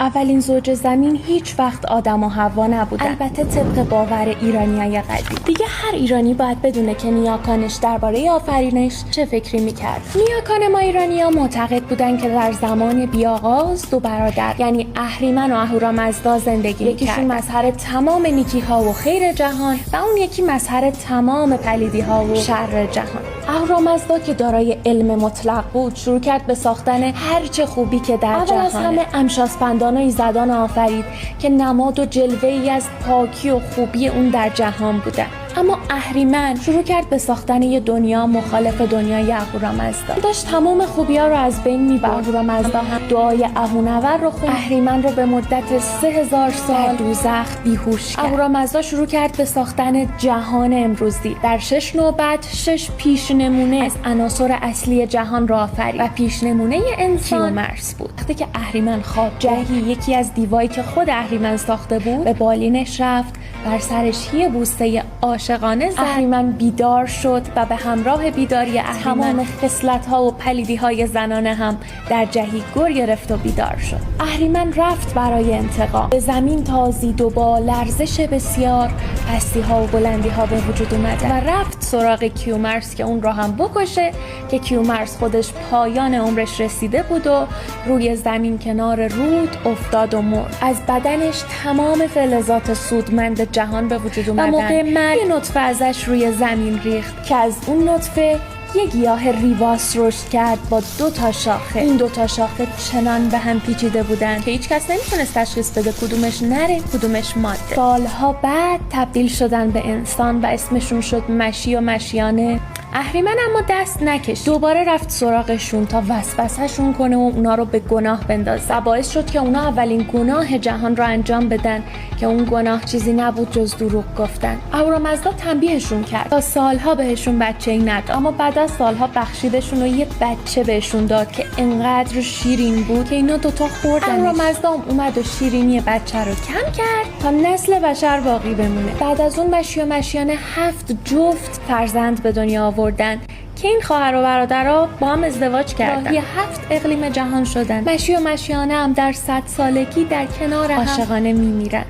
اولین زوج زمین هیچ وقت آدم و حوا نبودن. البته طبق باور ایرانیای قدیم. دیگه هر ایرانی باید بدونه که نیاکانش درباره آفرینش چه فکری میکرد. نیاکان ما ایرانی‌ها معتقد بودن که در زمان بیاغاز دو برادر یعنی اهریمن و اهورامزدا زندگی میکردن. یکیشون مظهر تمام نیکی‌ها و خیر جهان و اون یکی مظهر تمام پلیدی‌ها و شر جهان. اهورامزدا که دارای علم مطلق بود شروع کرد به ساختن هر چه خوبی که در جهان. از همه امشاسپندان و ایزدان آفرید که نماد و جلوه‌ای از پاکی و خوبی اون در جهان بودن. اما اهریمن شروع کرد به ساختن یه دنیا مخالف دنیای اهورامزدا. داشت تمام خوبی‌ها رو از بین می‌برد. اهورامزدا هم دعای اهونور رو خوند. اهریمن رو به مدت 3000 سال در دوزخ بیهوش کرد. اهورامزدا شروع کرد به ساختن جهان امروزی. در 6 نوبت 6 پیشنمونه از عناصر اصلی جهان را آفرید و پیشنمونه انسان کیومرث بود. وقتی که اهریمن خواب جهی یکی از دیوایی که خود اهریمن ساخته بود به بالینش رفت، بر سرش یه بوسه عاشقانه زد. اهریمن بیدار شد و به همراه بیداری اهریمن تمام خصلت‌ها و پلیدی‌های زنانه هم در جهی گر گرفت و بیدار شد. اهریمن رفت برای انتقام. به زمین تازید و با لرزش بسیار پستی‌ها و بلندی‌ها به وجود اومد و رفت سراغ کیومرث که اون را هم بکشه که کیومرث خودش پایان عمرش رسیده بود و روی زمین کنار رود افتاد و مرد. از بدنش تمام فلزات سودمند جهان به وجود اومدن. و موقع مرگ یه نطفه ازش روی زمین ریخت که از اون نطفه یه گیاه ریواس رشد کرد با 2 شاخه. این 2 شاخه چنان به هم پیچیده بودن که هیچ کس نمیتونست تشخیص بده کدومش نره کدومش ماده. سالها بعد تبدیل شدن به انسان و اسمشون شد مشی و مشیانه. اهریمن اما دست نکشید. دوباره رفت سراغشون تا وسوسه‌شون کنه و اونا رو به گناه بندازه. و باعث شد که اونا اولین گناه جهان رو انجام بدن که اون گناه چیزی نبود جز دروغ گفتن. اهورامزدا تنبیهشون کرد تا سالها بهشون بچه‌ای نداد. اما بعد از سالها بخشیدشون و یه بچه بهشون داد که انقدر شیرین بود که اینا دوتا خوردنش. اهورامزدا اومد و شیرینی بچه رو کم کرد تا نسل بشر باقی بمونه. بعد از اون مشی و مشیانه 7 جفت فرزند به دنیا آوردن که این خواهر و برادرها با هم ازدواج کردن. راهی 7 اقلیم جهان شدن. مشی و مشیانه هم در 100 سالگی در کنار هم عاشقانه میمیرن.